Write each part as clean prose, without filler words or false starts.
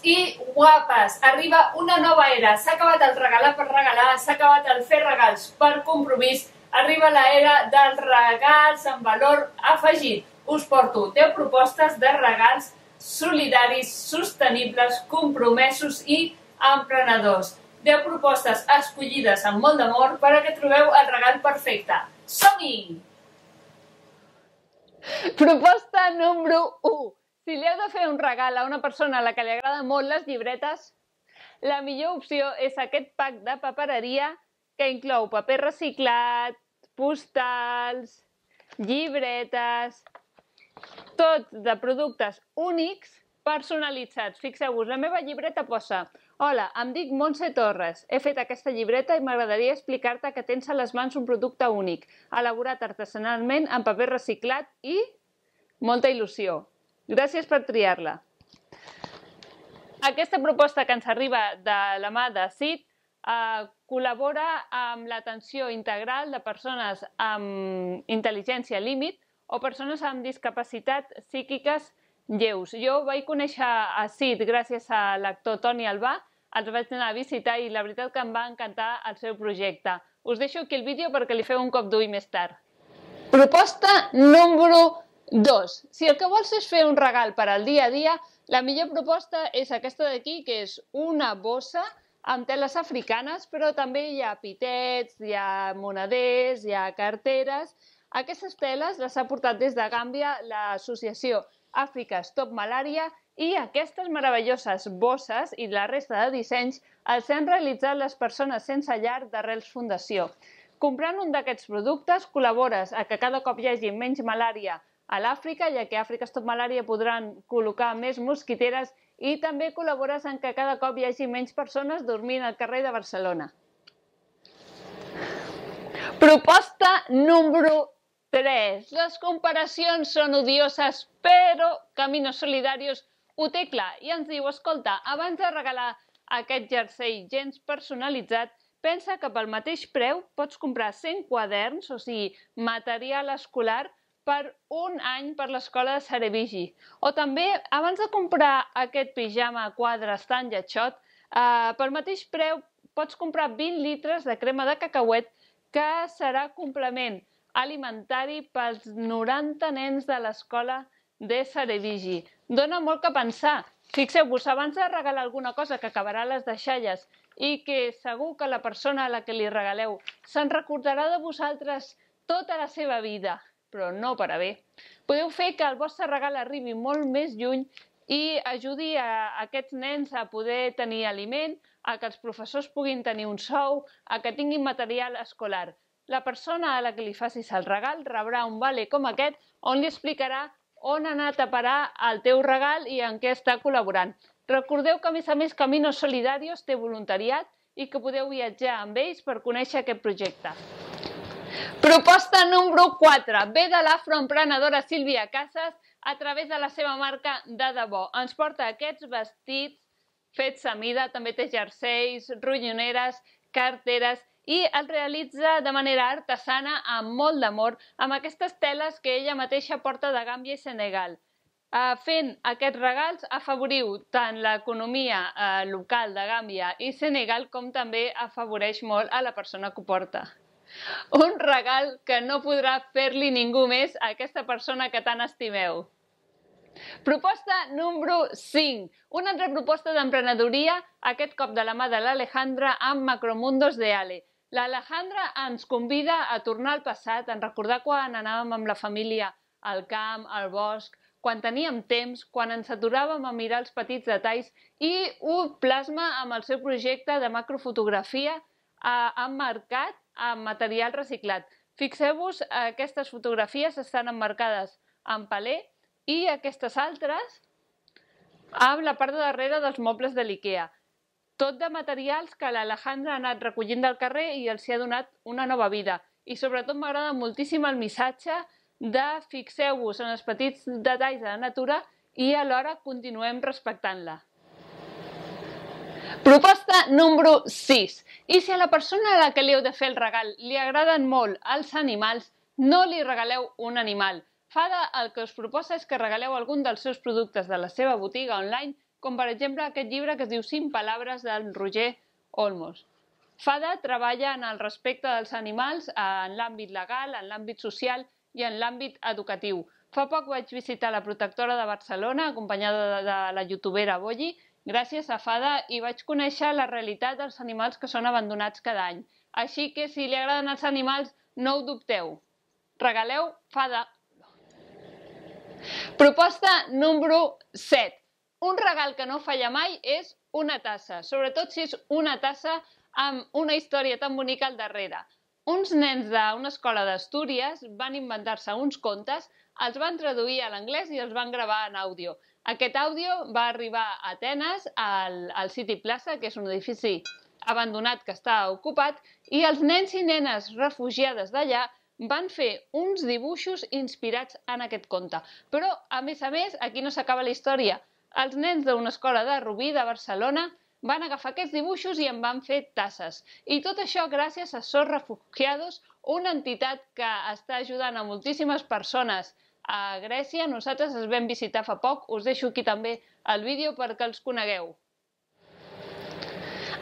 i guapes. Arriba una nova era. S'ha acabat el regalar per regalar, s'ha acabat el fer regals per compromís. Arriba l'era dels regals amb valor afegit. Us porto 10 propostes de regals solidaris, sostenibles, compromesos i emprenedors. 10 propostes escollides amb molt d'amor perquè trobeu el regal perfecte. Som-hi! Proposta número 1. Si li heu de fer un regal a una persona a la que li agraden molt les llibretes, la millor opció és aquest pack de papereria que inclou paper reciclat, postals, llibretes, tots de productes únics personalitzats. Fixeu-vos, la meva llibreta posa: hola, em dic Montse Torres, he fet aquesta llibreta i m'agradaria explicar-te que tens a les mans un producte únic, elaborat artesanalment en paper reciclat i molta il·lusió. Gràcies per triar-la. Aquesta proposta que ens arriba de la mà de CID col·labora amb l'atenció integral de persones amb intel·ligència límit o persones amb discapacitat psíquiques lleus. Jo vaig conèixer a CID gràcies a l'actor Toni Albà, els vaig anar a visitar i la veritat que em va encantar el seu projecte. Us deixo aquí el vídeo perquè li feu un cop d'ull més tard. Proposta número 2. Si el que vols és fer un regal per al dia a dia, la millor proposta és aquesta d'aquí, que és una bossa amb teles africanes, però també hi ha pitets, hi ha moneders, hi ha carteres. Aquestes teles les ha portat des de Gàmbia l'associació Àfrica Stop Malària i aquestes meravelloses bosses i la resta de dissenys els han realitzat les persones sense llar d'Arrels Fundació. Comprant un d'aquests productes col·labores a que cada cop hi hagi menys malària a l'Àfrica, ja que Àfrica Stop Malària podran col·locar més mosquiteres, i també col·labores en que cada cop hi hagi menys persones dormint al carrer de Barcelona. Proposta número 3. Les comparacions són odioses, però Caminos Solidarios ho té clar i ens diu: escolta, abans de regalar aquest jersei gens personalitzat, pensa que pel mateix preu pots comprar 100 quaderns, o sigui, material escolar, per un any per l'escola de Sarevigi. O també, abans de comprar aquest pijama a quadres tan lletjot, pel mateix preu pots comprar 20 litres de crema de cacauet que serà complement alimentari pels 90 nens de l'escola de Sarevigi. Dóna molt que pensar. Fixeu-vos, abans de regalar alguna cosa que acabarà a les deixalles i que segur que la persona a la que li regaleu se'n recordarà de vosaltres tota la seva vida, però no per a bé. Podeu fer que el vostre regal arribi molt més lluny i ajudi a aquests nens a poder tenir aliment, a que els professors puguin tenir un sou, a que tinguin material escolar. La persona a la que li facis el regal rebrà un vale com aquest on li explicarà on ha anat a parar el teu regal i en què està col·laborant. Recordeu que, a més, Caminos Solidarios té voluntariat i que podeu viatjar amb ells per conèixer aquest projecte. Proposta número 4. Ve de l'afroemprenedora Sílvia Casas a través de la seva marca De Debò. Ens porta aquests vestits fets a mida, també té jerseis, ronyoneres, carteres i els realitza de manera artesana amb molt d'amor amb aquestes teles que ella mateixa porta de Gàmbia i Senegal. Fent aquests regals afavoriu tant l'economia local de Gàmbia i Senegal com també afavoreix molt a la persona que ho porta. Un regal que no podrà fer-li ningú més a aquesta persona que tant estimeu. Proposta número 5. Una altra proposta d'emprenedoria, aquest cop de la mà de l'Alejandra amb Macromundos de Ale. L'Alejandra ens convida a tornar al passat, a recordar quan anàvem amb la família al camp, al bosc, quan teníem temps, quan ens aturàvem a mirar els petits detalls i ho plasma amb el seu projecte de macrofotografia emmarcat amb material reciclat. Fixeu-vos, aquestes fotografies estan emmarcades en palé i aquestes altres amb la part de darrere dels mobles de l'IKEA. Tot de materials que l'Alejandra ha anat recollint del carrer i els hi ha donat una nova vida. I sobretot m'agrada moltíssim el missatge de fixeu-vos en els petits detalls de la natura i alhora continuem respectant-la. Proposta número 6. I si a la persona a la que li heu de fer el regal li agraden molt els animals, no li regaleu un animal. Fada el que us proposa és que regaleu algun dels seus productes de la seva botiga online com per exemple aquest llibre que es diu 5 paraules del Roger Olmos. Fada treballa en el respecte dels animals en l'àmbit legal, en l'àmbit social i en l'àmbit educatiu. Fa poc vaig visitar la protectora de Barcelona, acompanyada de la youtubera Bolli, gràcies a Fada, i vaig conèixer la realitat dels animals que són abandonats cada any. Així que si li agraden els animals, no ho dubteu. Regaleu Fada. Proposta número 7. Un regal que no falla mai és una tassa, sobretot si és una tassa amb una història tan bonica al darrere. Uns nens d'una escola d'Astúries van inventar-se uns contes, els van traduir a l'anglès i els van gravar en àudio. Aquest àudio va arribar a Atenes, al City Plaza, que és un edifici abandonat que està ocupat, i els nens i nenes refugiades d'allà van fer uns dibuixos inspirats en aquest conte. Però, a més, aquí no s'acaba la història. Els nens d'una escola de Rubí, de Barcelona, van agafar aquests dibuixos i en van fer tasses. I tot això gràcies a SOS Refugiados, una entitat que està ajudant a moltíssimes persones a Grècia. Nosaltres els vam visitar fa poc. Us deixo aquí també el vídeo perquè els conegueu.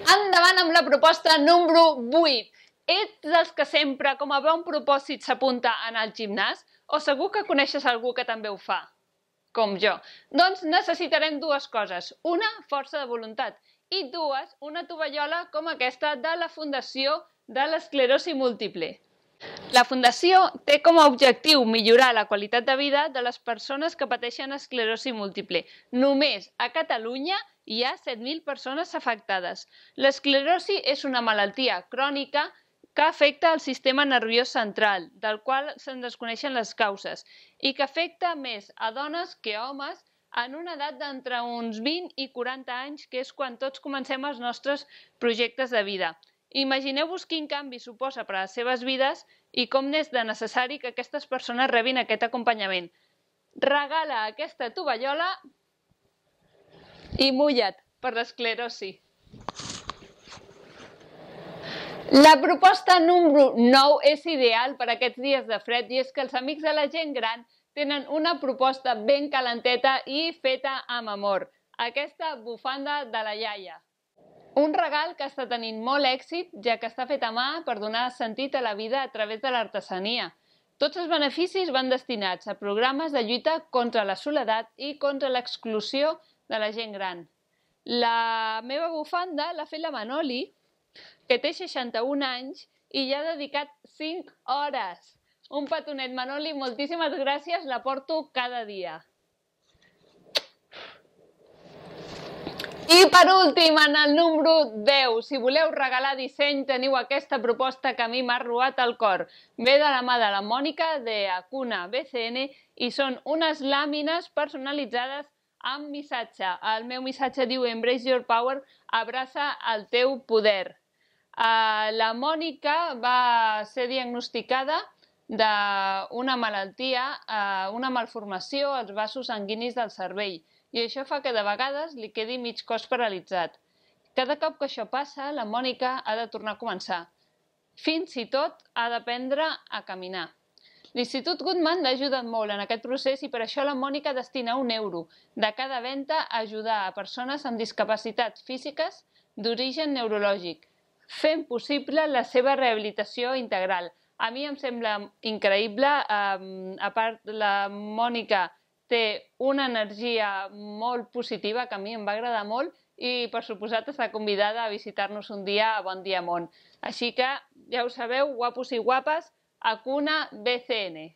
Endavant amb la proposta número 8. Ets dels que sempre, com a bon propòsit, s'apunta a anar al gimnàs? O segur que coneixes algú que també ho fa? Com jo. Doncs necessitarem dues coses. Una, força de voluntat. I dues, una tovallola com aquesta de la Fundació de l'Esclerosi Múltiple. La Fundació té com a objectiu millorar la qualitat de vida de les persones que pateixen esclerosi múltiple. Només a Catalunya hi ha 7.000 persones afectades. L'esclerosi és una malaltia crònica que afecta el sistema nerviós central, del qual se'n desconeixen les causes, i que afecta més a dones que a homes en una edat d'entre uns 20 i 40 anys, que és quan tots comencem els nostres projectes de vida. Imagineu-vos quin canvi suposa per a les seves vides i com n'és de necessari que aquestes persones rebin aquest acompanyament. Regala aquesta tovallola i mulla't per l'esclerosi. La proposta número 9 és ideal per a aquests dies de fred i és que els amics de la gent gran tenen una proposta ben calenteta i feta amb amor. Aquesta bufanda de la iaia. Un regal que està tenint molt èxit, ja que està fet a mà per donar sentit a la vida a través de l'artesania. Tots els beneficis van destinats a programes de lluita contra la soledat i contra l'exclusió de la gent gran. La meva bufanda l'ha fet la Manoli, que té 61 anys i hi ha dedicat 5 hores. Un petonet, Manoli, moltíssimes gràcies, la porto cada dia. I per últim, en el número 10, si voleu regalar disseny, teniu aquesta proposta que a mi m'ha robat el cor. Ve de la mà de la Mònica, de Acuna BCN, i són unes làmines personalitzades amb missatge. El meu missatge diu Embrace your power, abraça el teu poder. La Mònica va ser diagnosticada d'una malaltia, una malformació als vasos sanguinis del cervell, i això fa que de vegades li quedi mig cos paralitzat. Cada cop que això passa, la Mònica ha de tornar a començar. Fins i tot ha d'aprendre a caminar. L'Institut Guttmann l'ha ajudat molt en aquest procés i per això la Mònica destina €1 de cada venda a ajudar a persones amb discapacitats físiques d'origen neurològic, fent possible la seva rehabilitació integral. A mi em sembla increïble, a part la Mònica té una energia molt positiva que a mi em va agradar molt i per suposat està convidada a visitar-nos un dia a Bon Dia Món. Així que ja ho sabeu, guapos i guapes, Acuna BCN.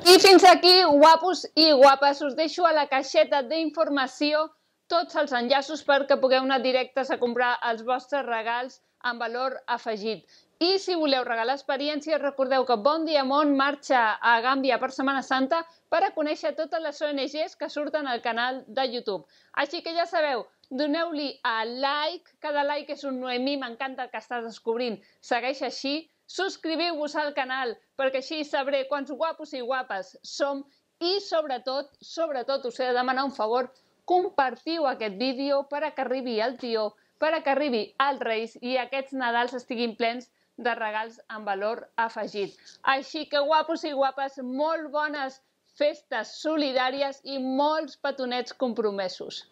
I fins aquí, guapos i guapes, us deixo a la caixeta d'informació tots els enllaços perquè pugueu anar directes a comprar els vostres regals amb valor afegit. I si voleu regalar experiències, recordeu que Bon Dia Món marxa a Gàmbia per Setmana Santa per a conèixer totes les ONGs que surten al canal de YouTube. Així que ja sabeu, doneu-li a like, cada like és un Noemí, m'encanta el que estàs descobrint, segueix així, subscriviu-vos al canal perquè així sabré quants guapos i guapes som i sobretot us he de demanar un favor, compartiu aquest vídeo per a que arribi al tió, per a que arribi als Reis i aquests Nadals estiguin plens de regals amb valor afegit. Així que, guapos i guapes, molt bones festes solidàries i molts petonets compromesos.